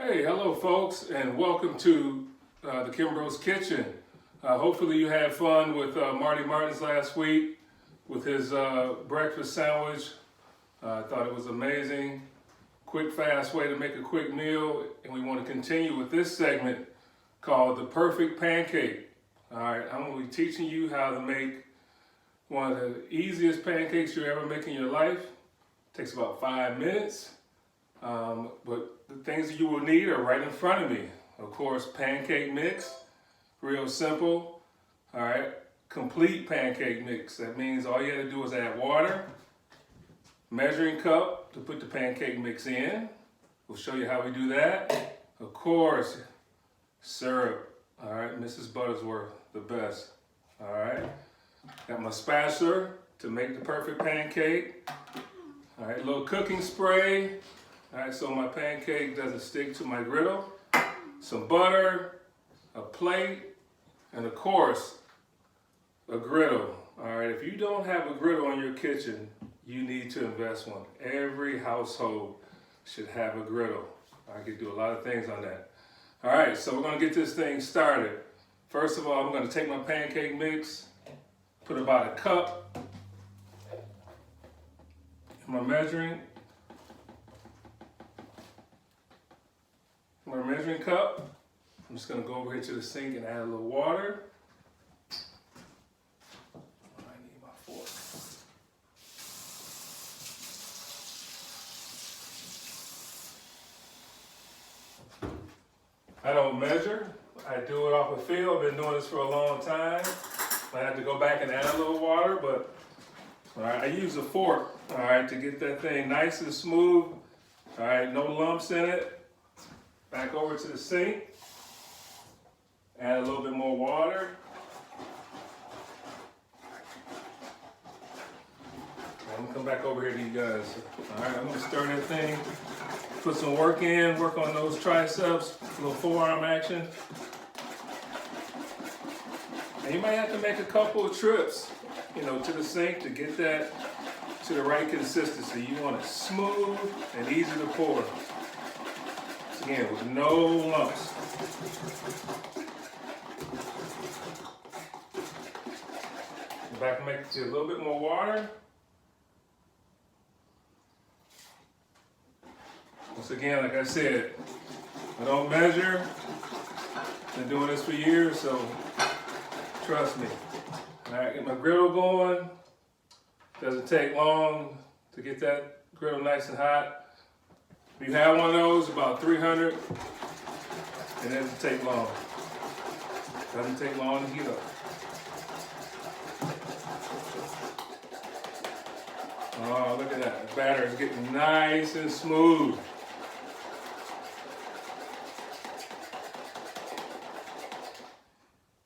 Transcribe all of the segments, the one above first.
Hey, hello folks, and welcome to the Kimbro's Kitchen. Hopefully you had fun with Marty Martin's last week with his breakfast sandwich. I thought it was amazing. Quick, fast way to make a quick meal, and we want to continue with this segment called the Perfect Pancake. All right, I'm going to be teaching you how to make one of the easiest pancakes you ever make in your life. It takes about 5 minutes. But the things that you will need are right in front of me. Of course, pancake mix, real simple. All right, complete pancake mix. That means all you have to do is add water, measuring cup to put the pancake mix in. We'll show you how we do that. Of course, syrup. All right, Mrs. Buttersworth, the best. All right, got my spatula to make the perfect pancake. All right, a little cooking spray. All right, so my pancake doesn't stick to my griddle. Some butter, a plate, and of course, a griddle. All right, if you don't have a griddle in your kitchen, you need to invest one. Every household should have a griddle. I could do a lot of things on that. All right, so we're gonna get this thing started. First of all, I'm gonna take my pancake mix, put about a cup in my measuring cup. I'm just going to go over here to the sink and add a little water. I need my fork. I don't measure. I do it off a feel. I've been doing this for a long time. I have to go back and add a little water, but all right, I use a fork, all right, to get that thing nice and smooth. All right, no lumps in it. Back over to the sink, add a little bit more water. I'm gonna come back over here to you guys. All right, I'm gonna stir that thing, put some work in, work on those triceps, a little forearm action. And you might have to make a couple of trips, to the sink to get that to the right consistency. You want it smooth and easy to pour. Again, with no lumps. Go back and make it a little bit more water. Once again, like I said, I don't measure. Been doing this for years, so trust me. All right, get my griddle going. Doesn't take long to get that griddle nice and hot. If you have one of those, about 300, it doesn't take long. Doesn't take long to heat up. Oh, look at that. The batter is getting nice and smooth.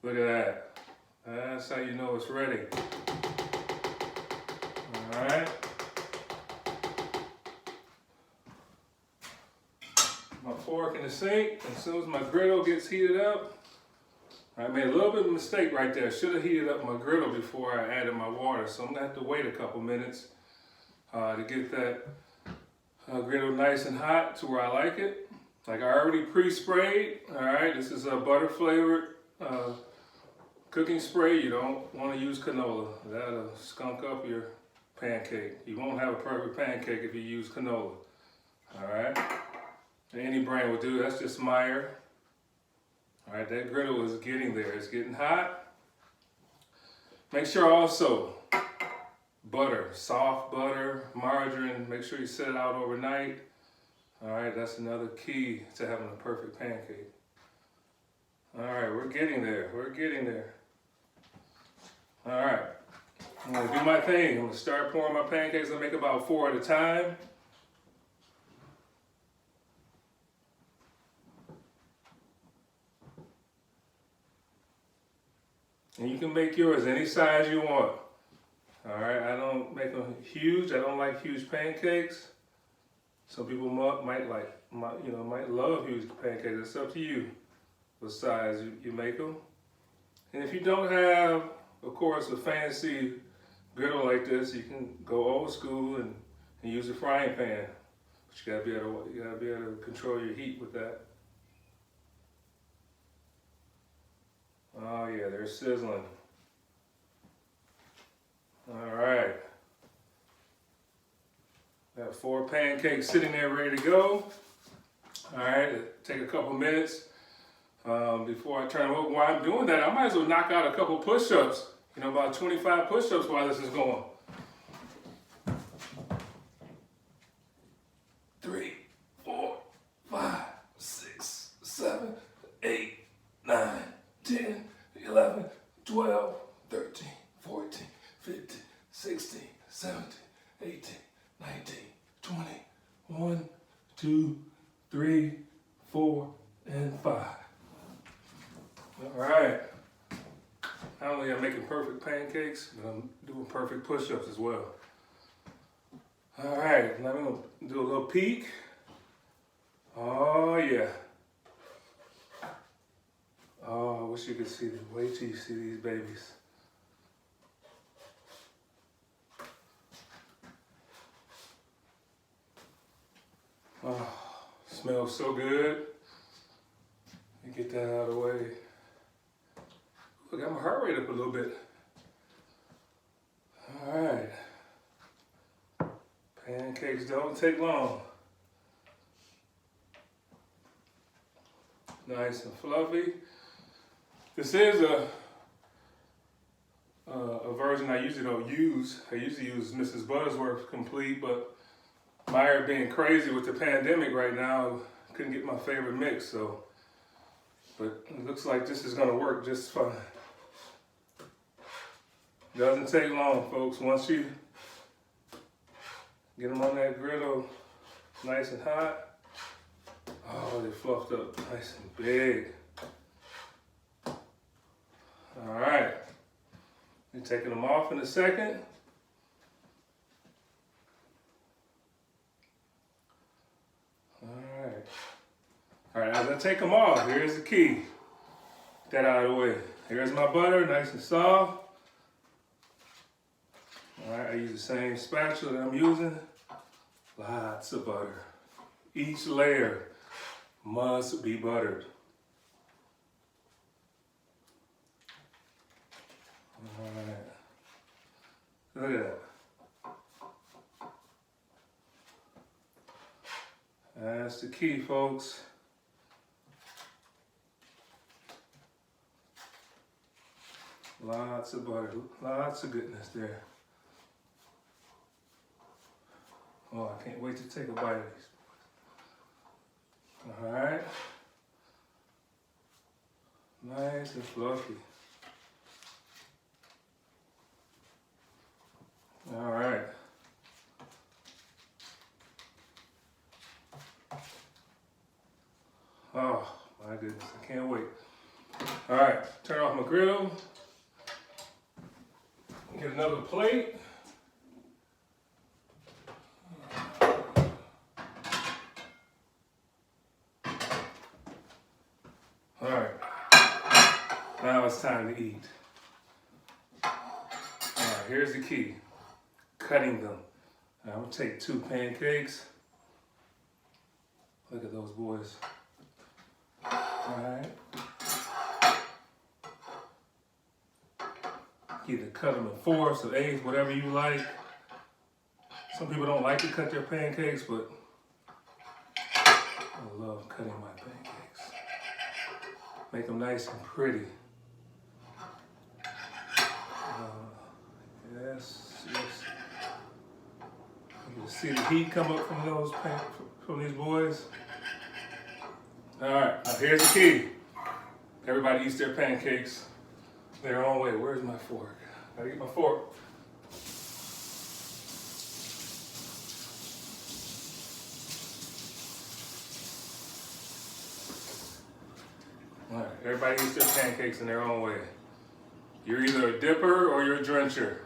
Look at that. That's how you know it's ready. All right. My fork in the sink. As soon as my griddle gets heated up, I made a little bit of a mistake right there. Should have heated up my griddle before I added my water. So I'm gonna have to wait a couple minutes to get that griddle nice and hot to where I like it. Like I already pre-sprayed. All right, this is a butter flavored cooking spray. You don't want to use canola. That'll skunk up your pancake. You won't have a perfect pancake if you use canola. All right. Any brand will do. That's just Meyer. All right, that griddle is getting there. It's getting hot. Make sure also butter, soft butter, margarine. Make sure you set it out overnight. All right, that's another key to having a perfect pancake. All right, we're getting there. We're getting there. All right, I'm gonna do my thing. I'm gonna start pouring my pancakes. I make about 4 at a time. And you can make yours any size you want. All right, I don't make them huge. I don't like huge pancakes. Some people might love huge pancakes. It's up to you what size you make them. And if you don't have, of course, a fancy griddle like this, you can go old school and use a frying pan. But you gotta be able to control your heat with that. Oh yeah, they're sizzling. All right. Got 4 pancakes sitting there ready to go. All right, take a couple minutes before I turn them over. While I'm doing that, I might as well knock out a couple push-ups. You know, about 25 push-ups while this is going. 3, 4, 5, 6, 7, 8, 9, 10, 11, 12, 13, 14, 15, 16, 17, 18, 19, 20, 1, 2, 3, 4, and 5. All right. Not only am I making perfect pancakes, but I'm doing perfect push-ups as well. All right, now I'm gonna do a little peek. Oh yeah. Oh, I wish you could see them. Wait till you see these babies. Oh, smells so good. Let me get that out of the way. Look, I got my heart rate up a little bit. All right. Pancakes don't take long. Nice and fluffy. This is a version I usually don't use. I usually use Mrs. Buttersworth Complete, but Meyer being crazy with the pandemic right now, couldn't get my favorite mix, so. But it looks like this is gonna work just fine. Doesn't take long, folks. Once you get them on that griddle nice and hot, oh, they fluffed up nice and big. All right, you're taking them off in a second. All right, as I take them off, here's the key. Get that out of the way. Here's my butter, nice and soft. All right, I use the same spatula that I'm using. Lots of butter. Each layer must be buttered. All right. Look at that. That's the key, folks. Lots of butter, lots of goodness there. Oh, I can't wait to take a bite of these. All right. Nice and fluffy. All right. Oh, my goodness, I can't wait. All right, turn off my grill. Get another plate. All right, now it's time to eat. All right, here's the key, cutting them. I'm gonna take 2 pancakes. Look at those boys. All right. Either cut them in 4s or 8s, whatever you like. Some people don't like to cut their pancakes, but I love cutting my pancakes. Make them nice and pretty. Yes, yes. You can see the heat come up from these boys. All right, now here's the key. Everybody eats their pancakes their own way. Where's my fork? Gotta get my fork. All right, everybody eats their pancakes in their own way. You're either a dipper or you're a drencher.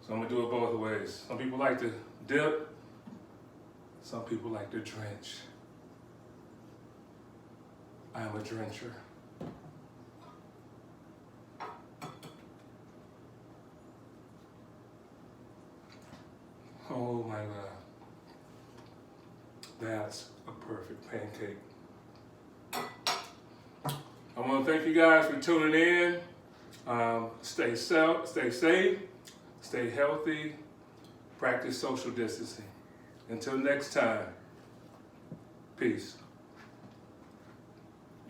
So I'm gonna do it both ways. Some people like to dip, some people like to drench. I am a drencher. Oh my God. That's a perfect pancake. I want to thank you guys for tuning in. Stay safe, stay healthy, practice social distancing. Until next time, peace.